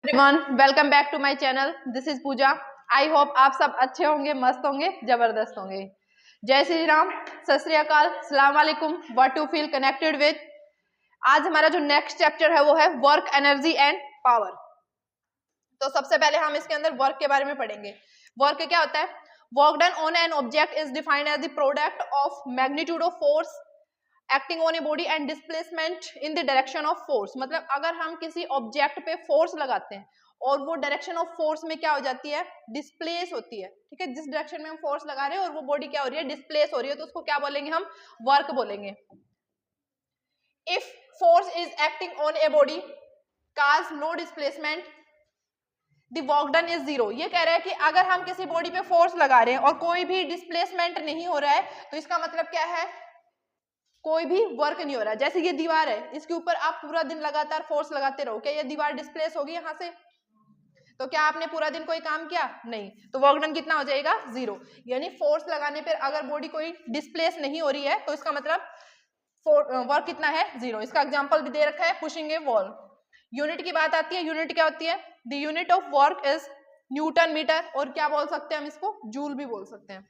Everyone, welcome back to my channel. This is Pooja. I hope आप सब अच्छे होंगे, मस्त होंगे, जबरदस्त होंगे। जय श्री राम, सत श्री अकाल, सलाम वालेकुम, what you feel connected with. आज हमारा जो नेक्स्ट चैप्टर है वो है वर्क, एनर्जी एंड पावर। तो सबसे पहले हम इसके अंदर वर्क के बारे में पढ़ेंगे। वर्क क्या होता है? Work done on an object is defined as the product of magnitude of force acting on a body and displacement in the direction of force. मतलब अगर हम किसी ऑब्जेक्ट पे फोर्स लगाते हैं और वो डायरेक्शन ऑफ फोर्स में क्या हो जाती है, डिस्प्लेस होती है। ठीक है, जिस डायरेक्शन में हम फोर्स लगा रहे हैं और वो बॉडी क्या हो रही है, डिस्प्लेस हो रही है, तो उसको क्या बोलेंगे हम? वर्क बोलेंगे। If force is acting on a body cause no displacement the work done is zero. ये कह रहा है कि अगर हम किसी बॉडी पे फोर्स लगा रहे हैं और कोई भी डिस्प्लेसमेंट नहीं हो रहा है, तो इसका मतलब क्या है? कोई भी वर्क नहीं हो रहा है। जैसे ये दीवार है, इसके ऊपर आप पूरा दिन लगातार फोर्स लगाते रहो, क्या ये दीवार डिस्प्लेस होगी यहाँ से? तो क्या आपने पूरा दिन कोई काम किया? नहीं। तो वर्क डन कितना हो जाएगा? जीरो। यानी फोर्स लगाने पर अगर बॉडी कोई डिस्प्लेस नहीं हो रही है तो इसका मतलब वर्क कितना है? जीरो। इसका एग्जांपल भी दे रखा है, पुशिंग ए वॉल। यूनिट की बात आती है, यूनिट क्या होती है? The unit of work is newton metre, और क्या बोल सकते हैं हम इसको? जूल भी बोल सकते हैं।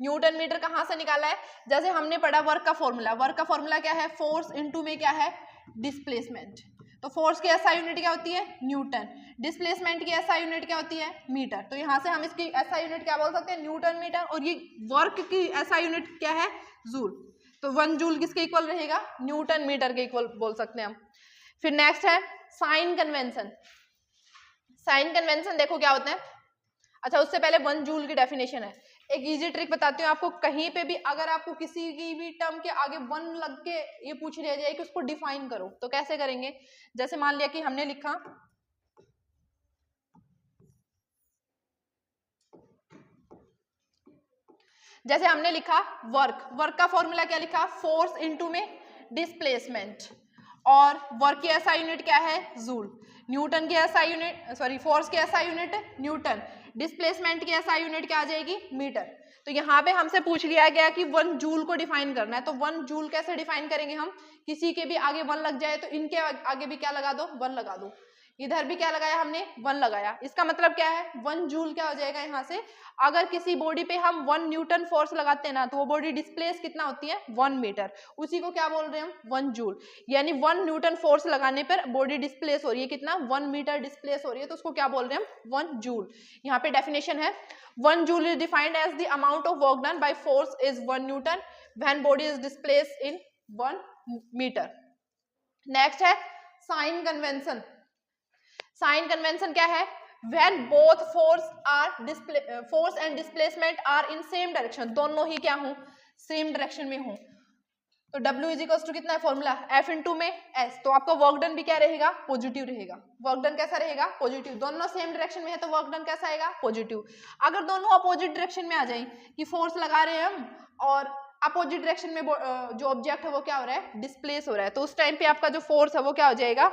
न्यूटन मीटर कहां से निकाला है? जैसे हमने पढ़ा वर्क का फॉर्मूला। वर्क का फॉर्मूला क्या है? फोर्स इनटू में क्या है? डिस्प्लेसमेंट। तो फोर्स की एसआई यूनिट क्या होती है? न्यूटन। डिस्प्लेसमेंट की एसआई यूनिट क्या होती है? मीटर। तो यहां से हम इसकी एसआई यूनिट क्या बोल सकते हैं? Newton metre. और ये वर्क की एसआई यूनिट क्या है? जूल। तो 1 जूल किसके इक्वल रहेगा? न्यूटन मीटर के इक्वल बोल सकते हैं हम। फिर नेक्स्ट है साइन कन्वेंशन। साइन कन्वेंशन देखो क्या होता है। अच्छा, उससे पहले 1 जूल की डेफिनेशन है। एक इजी ट्रिक बताती हूँ आपको। कहीं पे भी अगर आपको किसी की भी टर्म के आगे 1 लग के ये पूछ लिया जाए कि उसको डिफाइन करो, तो कैसे करेंगे? जैसे मान लिया कि हमने लिखा वर्क। वर्क का फॉर्मूला क्या लिखा? फोर्स इनटू में डिस्प्लेसमेंट। और वर्क की एसआई यूनिट क्या है? जूल। न्यूटन की एसआई यूनिट, सॉरी, फोर्स की एसआई यूनिट न्यूटन। डिस्प्लेसमेंट की एसआई यूनिट क्या आ जाएगी? मीटर। तो यहाँ पे हमसे पूछ लिया गया कि 1 जूल को डिफाइन करना है, तो 1 जूल कैसे डिफाइन करेंगे हम? किसी के भी आगे 1 लग जाए तो इनके आगे भी क्या लगा दो? 1 लगा दो। इधर भी क्या लगाया हमने? 1 लगाया। इसका मतलब क्या है? 1 जूल क्या हो जाएगा यहाँ से? अगर किसी बॉडी पे हम 1 न्यूटन फोर्स लगाते हैं ना, तो वो बॉडी डिस्प्लेस कितना होती है? 1 मीटर। उसी को क्या बोल रहे हैं हम? 1 जूल। यानी 1 न्यूटन फोर्स लगाने पर बॉडी डिस्प्लेस हो रही है कितना? 1 मीटर डिस्प्लेस हो रही है, तो उसको क्या बोल रहे हैं हम? 1 जूल। यहाँ पे डेफिनेशन है, 1 joule is defined as the amount of work done by force is 1 newton when body is displaced in 1 metre. Next है साइन कन्वेंशन। साइन कन्वेंशन क्या है? when both force and displacement are in same direction, दोनों ही क्या हो? Same direction में हो। तो W is equal to कितना है फॉर्मूला? F इंटू में S। तो आपका वर्क डन भी क्या रहेगा? पॉजिटिव रहेगा। वर्क डन कैसा रहेगा? पॉजिटिव। दोनों सेम डायरेक्शन में है तो वर्क डन कैसा आएगा? पॉजिटिव। अगर दोनों अपोजिट डायरेक्शन में आ जाए कि फोर्स लगा रहे हैं हम और अपोजिट डायरेक्शन में जो ऑब्जेक्ट है वो क्या हो रहा है? डिस्प्लेस हो रहा है, तो उस टाइम पे आपका जो फोर्स है वो क्या हो जाएगा?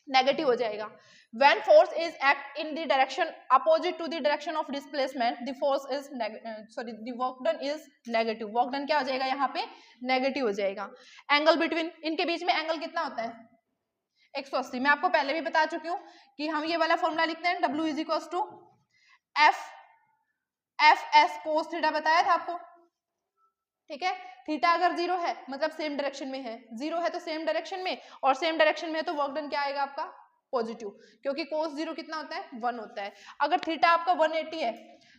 नेगेटिव हो जाएगा। When force is act in the direction opposite to the direction of displacement, the force is the work done is negative. work done क्या हो जाएगा यहाँ पे? नेगेटिव हो जाएगा। एंगल बिटवीन इनके बीच में एंगल कितना होता है? 180। मैं आपको पहले भी बता चुकी हूँ कि हम ये वाला फॉर्मूला लिखते हैं, W is equal to F S cos theta, बताया था आपको। ठीक है, थीटा अगर 0 है मतलब सेम डायरेक्शन में है, 0 है तो सेम डायरेक्शन में, और सेम डायरेक्शन में है तो वर्क डन क्या आएगा आपका? पॉजिटिव, क्योंकि cos 0 कितना होता है? 1 होता है। अगर थीटा आपका 180 है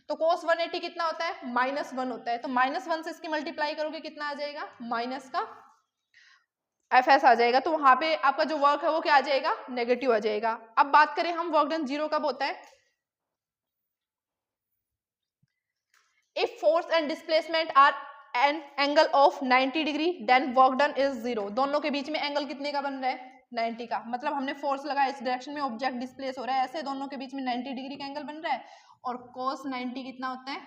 तो cos 180 कितना होता है? -1 होता है। तो -1 से इसकी मल्टीप्लाई करोगे कितना आ जाएगा? माइनस का एफ एस आ जाएगा। तो वहां पे आपका जो वर्क है वो क्या आ जाएगा? नेगेटिव आ जाएगा। अब बात करें हम वर्क डन 0 कब होता है? If force and displacement are an angle of 90 degree then work done is 0। दोनों के बीच में एंगल कितने का बन रहा है? 90 का। मतलब हमने फोर्स लगाया, इस डायरेक्शन में ऑब्जेक्ट डिस्प्लेस हो रहा है, ऐसे दोनों के बीच में 90 डिग्री का एंगल बन रहा है, और cos 90 कितना होता है?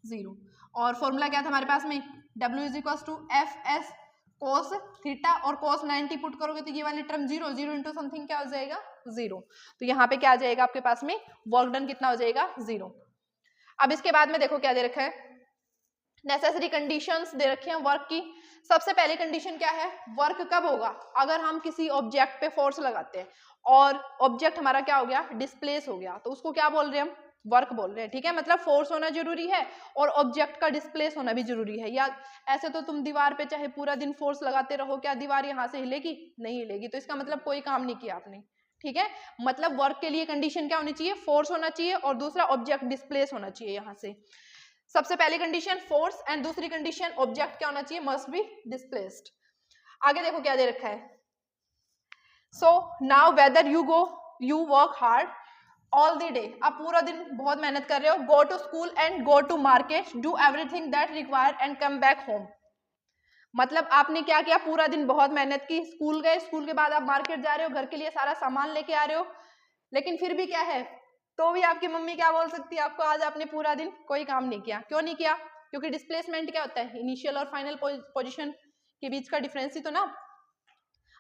0। और फॉर्मूला क्या था हमारे पास में? W is equal to F S cos theta, और cos 90 पुट करोगे तो ये वाली टर्म 0 इंटू समथिंग क्या हो जाएगा? 0। तो यहाँ पे क्या आ जाएगा आपके पास में? वर्क डन कितना हो जाएगा? 0। अब इसके बाद में देखो क्या दे रखा है, नेसेसरी कंडीशंस दे रखी हैं वर्क की। सबसे पहली कंडीशन क्या है, वर्क कब होगा, अगर हम किसी ऑब्जेक्ट पे फोर्स लगाते हैं और ऑब्जेक्ट हमारा क्या हो गया, डिस्प्लेस हो गया, तो उसको क्या बोल रहे हैं हम, वर्क बोल रहे हैं। ठीक है, मतलब फोर्स होना जरूरी है और ऑब्जेक्ट का डिस्प्लेस होना भी जरूरी है। या ऐसे तो तुम दीवार पे चाहे पूरा दिन फोर्स लगाते रहो, क्या दीवार यहाँ से हिलेगी, नहीं हिलेगी, तो इसका मतलब कोई काम नहीं किया आपने। ठीक है, मतलब वर्क के लिए कंडीशन क्या होनी चाहिए, फोर्स होना चाहिए और दूसरा ऑब्जेक्ट डिस्प्लेस होना चाहिए यहाँ से। सबसे पहली कंडीशन फोर्स एंड दूसरी कंडीशन ऑब्जेक्ट क्या होना चाहिए, मस्ट बी डिस्प्लेस्ड। आगे देखो क्या दे रखा है, so now whether you work hard all the day, आप पूरा दिन बहुत मेहनत कर रहे हो, go to school and go to market, do everything that require and come back home. मतलब आपने क्या किया, पूरा दिन बहुत मेहनत की, स्कूल गए, स्कूल के बाद आप मार्केट जा रहे हो, घर के लिए सारा सामान लेके आ रहे हो, लेकिन फिर भी क्या है, तो भी आपकी मम्मी क्या बोल सकती है आपको, आज आपने पूरा दिन कोई काम नहीं किया। क्यों नहीं किया, क्योंकि डिस्प्लेसमेंट क्या होता है, इनिशियल और फाइनल पोजीशन के बीच का डिफरेंस ही तो ना।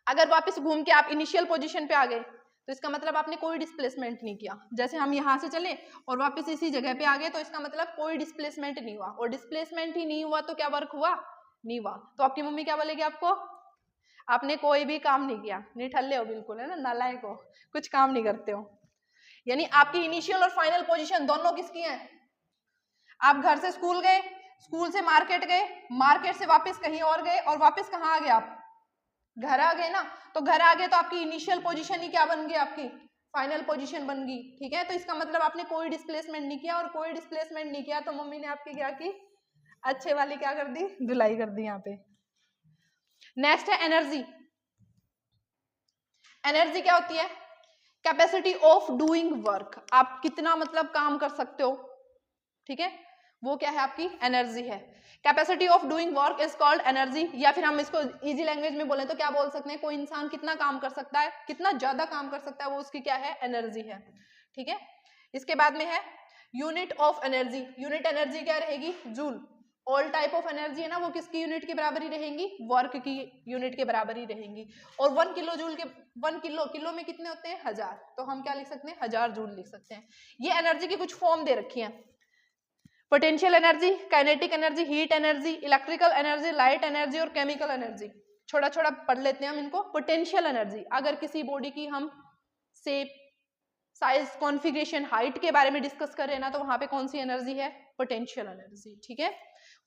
अगर वापस घूम के आप इनिशियल पोजीशन पे आ गए तो इसका मतलब आपने कोई डिस्प्लेसमेंट नहीं किया। जैसे हम यहाँ से चले और वापस इसी जगह पे आ गए तो इसका मतलब कोई डिस्प्लेसमेंट नहीं हुआ, और डिस्प्लेसमेंट ही नहीं हुआ तो क्या वर्क हुआ, नहीं हुआ। तो आपकी मम्मी क्या बोलेगी आपको, आपने कोई भी काम नहीं किया, निठल्ले हो बिल्कुल, है ना, नालायक हो, कुछ काम नहीं करते हो। यानी आपकी इनिशियल और फाइनल पोजीशन दोनों किसकी हैं, आप घर से स्कूल गए, स्कूल से मार्केट गए, मार्केट से वापस कहीं और गए और वापस कहाँ आ गए, आप घर आ गए ना। तो घर आ गए तो आपकी इनिशियल पोजीशन ही क्या बन गई, आपकी फाइनल पोजीशन बन गई। ठीक है, तो इसका मतलब आपने कोई डिस्प्लेसमेंट नहीं किया, और कोई डिस्प्लेसमेंट नहीं किया तो मम्मी ने आपकी क्या की, अच्छे वाली क्या कर दी, धुलाई कर दी यहाँ पे। नेक्स्ट है एनर्जी। एनर्जी क्या होती है, कैपेसिटी ऑफ डूइंग वर्क, आप कितना मतलब काम कर सकते हो। ठीक है, वो क्या है, आपकी एनर्जी है। Capacity of doing work is called energy, या फिर हम इसको इजी लैंग्वेज में बोले तो क्या बोल सकते हैं, कोई इंसान कितना काम कर सकता है, कितना ज्यादा काम कर सकता है, वो उसकी क्या है, एनर्जी है। ठीक है, इसके बाद में है unit of energy. Unit energy क्या रहेगी, joule. All type of energy है ना, वो किसकी यूनिट के बराबर ही रहेंगी, वर्क की यूनिट के बराबर ही रहेंगी। और 1 किलो जूल के 1 किलो में कितने होते हैं, 1000, तो हम क्या लिख सकते हैं, 1000 जूल लिख सकते हैं। ये एनर्जी की कुछ फॉर्म दे रखी है, potential energy, kinetic energy, heat energy, electrical energy, light energy और केमिकल एनर्जी। छोटा छोटा पढ़ लेते हैं हम इनको। पोटेंशियल एनर्जी, अगर किसी बॉडी की हम शेप, साइज, कॉन्फ़िगरेशन, हाइट के बारे में डिस्कस कर रहे हैं ना, तो वहां पे कौन सी एनर्जी है, पोटेंशियल एनर्जी। ठीक है,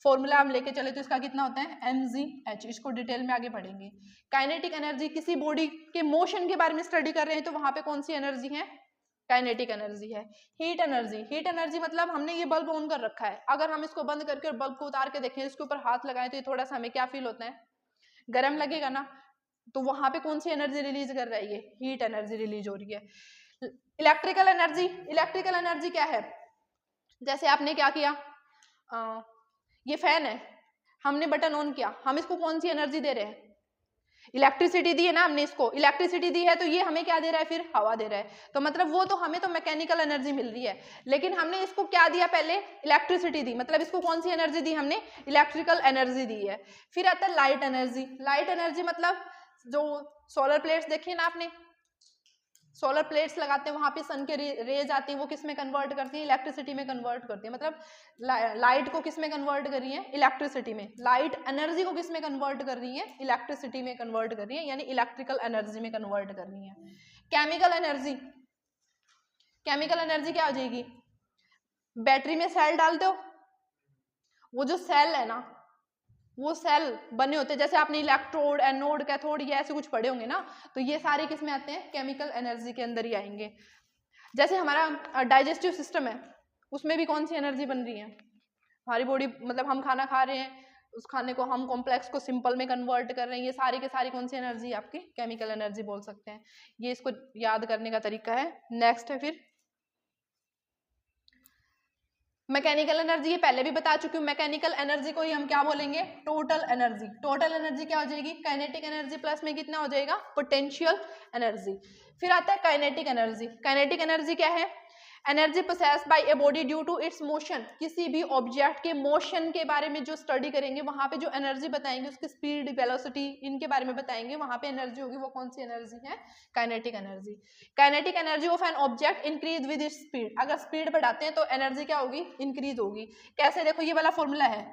फॉर्मूला हम लेके चले तो इसका कितना होता है, mgh, इसको डिटेल में आगे पढ़ेंगे। काइनेटिक एनर्जी, किसी बॉडी के मोशन के बारे में स्टडी कर रहे हैं तो वहां पे कौन सी एनर्जी है, काइनेटिक एनर्जी है। हीट एनर्जी, हीट एनर्जी मतलब हमने ये बल्ब ऑन कर रखा है, अगर हम इसको बंद करके और बल्ब को उतार के देखें, इसके ऊपर हाथ लगाएं तो ये थोड़ा सा हमें क्या फील होता है, गर्म लगेगा ना। तो वहां पे कौन सी एनर्जी रिलीज कर रही है, हीट एनर्जी रिलीज हो रही है। इलेक्ट्रिकल एनर्जी, इलेक्ट्रिकल एनर्जी क्या है, जैसे आपने क्या किया, ये फैन है, हमने बटन ऑन किया, हम इसको कौन सी एनर्जी दे रहे हैं, इलेक्ट्रिसिटी दी है ना हमने, इसको इलेक्ट्रिसिटी दी है तो ये हमें क्या दे रहा है, फिर हवा दे रहा है। तो मतलब वो तो हमें तो मैकेनिकल एनर्जी मिल रही है, लेकिन हमने इसको क्या दिया, पहले इलेक्ट्रिसिटी दी, मतलब इसको कौन सी एनर्जी दी हमने, इलेक्ट्रिकल एनर्जी दी है। फिर आता है लाइट एनर्जी। लाइट एनर्जी मतलब जो सोलर प्लेट्स देखिए ना आपने, सोलर प्लेट्स लगाते हैं, वहां पे सन के रेज आती है, वो किस में कन्वर्ट करती है, इलेक्ट्रिसिटी में कन्वर्ट करती है। मतलब लाइट को किस में कन्वर्ट कर रही है, इलेक्ट्रिसिटी में। लाइट एनर्जी को किस में कन्वर्ट कर रही है, इलेक्ट्रिसिटी में कन्वर्ट कर रही है, यानी इलेक्ट्रिकल एनर्जी में कन्वर्ट कर रही है। केमिकल एनर्जी, केमिकल एनर्जी क्या हो जाएगी, बैटरी में सेल डालते हो, वो जो सेल है ना, वो सेल बने होते हैं, जैसे आपने इलेक्ट्रोड, एनोड, कैथोड, ये ऐसे कुछ पढ़े होंगे ना, तो ये सारे किस में आते हैं, केमिकल एनर्जी के अंदर ही आएंगे। जैसे हमारा डाइजेस्टिव सिस्टम है, उसमें भी कौन सी एनर्जी बन रही है, हमारी बॉडी, मतलब हम खाना खा रहे हैं, उस खाने को हम कॉम्प्लेक्स को सिंपल में कन्वर्ट कर रहे हैं, ये सारी के सारी कौन सी एनर्जी, आपकी केमिकल एनर्जी बोल सकते हैं। ये इसको याद करने का तरीका है। नेक्स्ट है फिर मैकेनिकल एनर्जी, ये पहले भी बता चुकी हूँ। मैकेनिकल एनर्जी को ही हम क्या बोलेंगे, टोटल एनर्जी। टोटल एनर्जी क्या हो जाएगी, काइनेटिक एनर्जी प्लस में कितना हो जाएगा, पोटेंशियल एनर्जी। फिर आता है काइनेटिक एनर्जी। काइनेटिक एनर्जी क्या है, energy possessed by a body due to its motion, किसी भी ऑब्जेक्ट के मोशन के बारे में जो स्टडी करेंगे वहां पे जो एनर्जी बताएंगे, उसकी स्पीड, वेलोसिटी, इनके बारे में बताएंगे, वहां पे एनर्जी होगी, वो कौन सी एनर्जी है, kinetic energy. Kinetic energy of an object increase with speed, अगर स्पीड बढ़ाते हैं तो एनर्जी क्या होगी, इंक्रीज होगी। कैसे, देखो ये वाला फॉर्मूला है,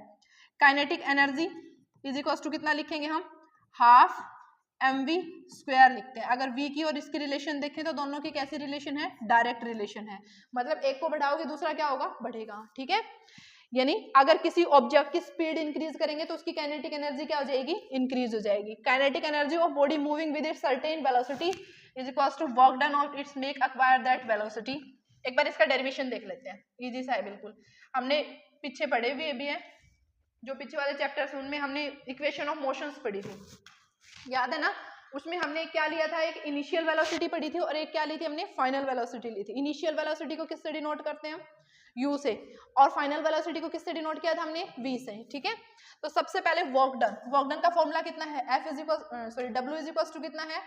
kinetic energy is equal to कितना लिखेंगे हम, हाफ mv स्क्वायर लिखते हैं। अगर v की और इसकी रिलेशन देखें तो दोनों की कैसी रिलेशन है, डायरेक्ट रिलेशन है, मतलब एक को बढ़ाओगे दूसरा क्या होगा, बढ़ेगा, ठीक है। यानी अगर किसी ऑब्जेक्ट की स्पीड इंक्रीज करेंगे तो उसकी काइनेटिक एनर्जी क्या हो जाएगी, इंक्रीज हो जाएगी। Kinetic energy of body moving with its certain velocity is equal to work done on its make acquire that velocity. एक बार इसका डेरिवेशन देख लेते हैं, इजी सा है बिल्कुल, हमने पीछे पढ़े हुए भी है, जो पीछे वाले चैप्टर्स उनमें हमने इक्वेशन ऑफ मोशंस पढ़ी थी, याद है ना। उसमें हमने क्या लिया था, एक इनिशियल वेलोसिटी पढ़ी थी और एक क्या ली थी हमने, फाइनल वेलोसिटी ली थी। इनिशियल वेलोसिटी को किससे डिनोट करते हैं हम, u से, और फाइनल वेलोसिटी को किससे डिनोट किया था हमने, v से, ठीक है। तो सबसे पहले वर्क डन का फॉर्मूला कितना है, F is equal sorry W is equal to कितना है,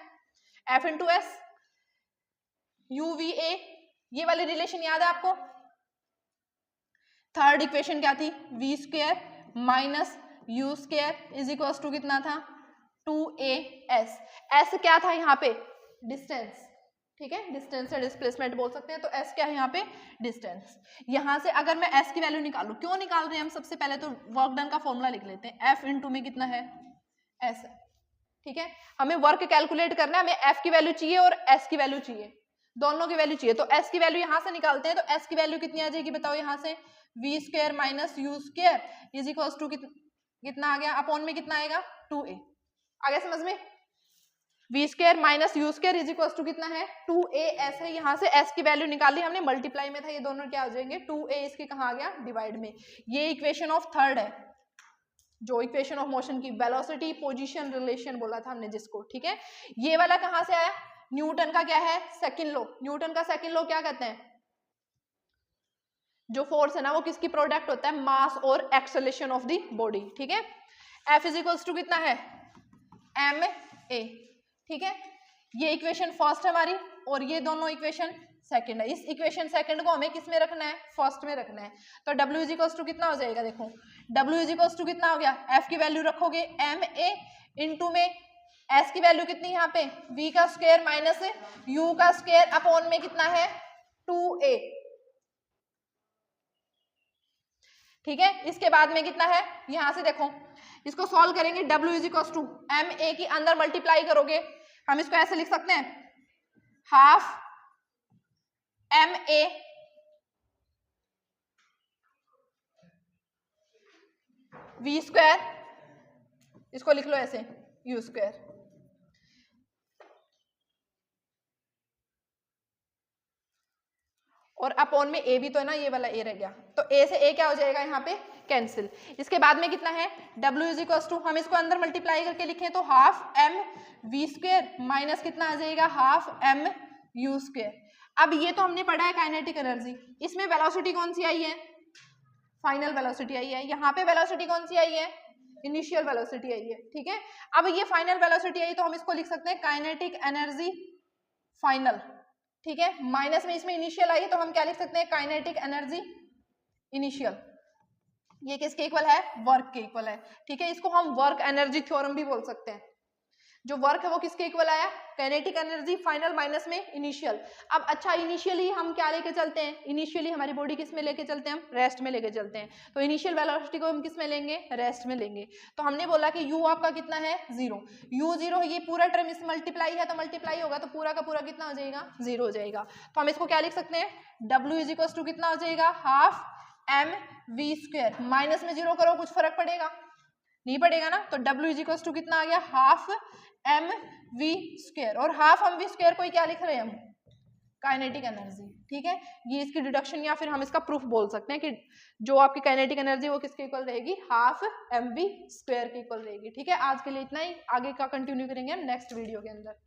F इंटू एस UVA, ये वाली रिलेशन याद है आपको। थर्ड इक्वेशन क्या थी, v square minus u square is equal to कितना था, 2as। s क्या था यहाँ पे, डिस्टेंस, ठीक है, डिस्टेंस है, डिस्प्लेसमेंट बोल सकते हैं। तो s क्या है यहाँ पे, डिस्टेंस। यहाँ से अगर मैं s की वैल्यू निकालूं, क्यों निकाल रहे हैं हम, सबसे पहले तो वर्क डन का फॉर्मूला लिख लेते हैं, F इंटू में कितना है, s, ठीक है। हमें वर्क कैलकुलेट करना है, हमें F की वैल्यू चाहिए और s की वैल्यू चाहिए, दोनों की वैल्यू चाहिए। तो s की वैल्यू यहाँ से निकालते हैं, तो s की वैल्यू कितनी आ जाएगी बताओ, यहाँ से v square minus u square is equal to कितना आ गया, अपॉन में कितना आएगा, 2a। आ गया समझ में, v square minus u square is equal to कितना है, 2as है। यहाँ से s की वैल्यू निकाली हमने, मल्टीप्लाई में था, ये दोनों क्या हो जाएंगे, 2a इसके कहाँ आ गया, डिवाइड में। ये इक्वेशन ऑफ थर्ड है, जो इक्वेशन ऑफ मोशन की वेलोसिटी पोजीशन रिलेशन बोला था हमने जिसको, ठीक है। ये वाला कहाँ से आया, न्यूटन का क्या है, सेकंड लॉ। न्यूटन का सेकंड लॉ क्या कहते हैं, जो फोर्स है ना वो किसकी प्रोडक्ट होता है, मास और एक्सेलरेशन ऑफ द बॉडी, ठीक है। F इज इक्वल टू कितना है, ma, ठीक है। ये इक्वेशन फर्स्ट है हमारी और ये दोनों इक्वेशन सेकंड है। इस इक्वेशन सेकंड को हमें किस में रखना है, फर्स्ट में रखना है। तो W इज इक्वल टू कितना हो जाएगा, देखो W इज इक्वल टू कितना हो गया, F की वैल्यू रखोगे ma इंटू में S की वैल्यू कितनी यहाँ पे, V का स्क्वायर माइनस U का स्क्वायर अपॉन में कितना है, 2a, ठीक है। इसके बाद में कितना है, यहां से देखो इसको सॉल्व करेंगे, W is equal to ma की अंदर मल्टीप्लाई करोगे, हम इसको ऐसे लिख सकते हैं, हाफ ma v स्क्वायर, इसको लिख लो ऐसे u स्क्वायर, और अपॉन में a भी तो है ना, ये वाला a रह गया, तो a से a क्या हो जाएगा यहाँ पे, कैंसिल। इसके बाद में कितना है, W इज इक्वल टू, हम इसको अंदर मल्टीप्लाई करके लिखें तो half m v square minus कितना आ जाएगा, हाफ m u स्क्वायर। अब ये तो हमने पढ़ा है काइनेटिक एनर्जी, इसमें वेलोसिटी कौन सी आई है, फाइनल वेलोसिटी आई है। यहाँ पे वेलोसिटी कौन सी आई है, इनिशियल वेलोसिटी आई है, ठीक है। अब ये फाइनल वेलोसिटी आई तो हम इसको लिख सकते हैं काइनेटिक एनर्जी फाइनल, ठीक है। माइनस में इसमें इनिशियल आई है तो हम क्या लिख सकते हैं, काइनेटिक एनर्जी इनिशियल। ये किसके इक्वल है, वर्क के इक्वल है, ठीक है। इसको हम वर्क एनर्जी थ्योरम भी बोल सकते हैं। जो वर्क है वो किसके इक्वल आया, काइनेटिक एनर्जी फाइनल माइनस में इनिशियल। अब अच्छा, इनिशियली हम क्या लेके चलते हैं, इनिशियली हमारी बॉडी किस में लेके चलते हैं, हम रेस्ट में लेके चलते हैं। तो इनिशियल वेलोसिटी को हम किस में लेंगे, रेस्ट में लेंगे। तो हमने बोला कि u आपका कितना है, 0, u 0, ये पूरा टर्म इस मल्टीप्लाई है तो मल्टीप्लाई होगा तो पूरा का पूरा कितना हो जाएगा, 0 हो जाएगा। तो हम इसको क्या लिख सकते हैं, W इज इक्वल टू कितना हो जाएगा, half m v square, minus में 0 करो, कुछ फर्क पड़ेगा, नहीं पड़ेगा ना। तो W इज इक्वल टू कितना आ गया, हाफ m v स्क्वायर, और हाफ m v स्क्वायर को क्या लिख रहे हैं हम, काइनेटिक एनर्जी, ठीक है। ये इसकी डिडक्शन या फिर हम इसका प्रूफ बोल सकते हैं कि जो आपकी काइनेटिक एनर्जी वो किसके इक्वल रहेगी, हाफ m v स्क्वायर के इक्वल रहेगी, ठीक है। आज के लिए इतना ही, आगे का कंटिन्यू करेंगे हम नेक्स्ट वीडियो के अंदर।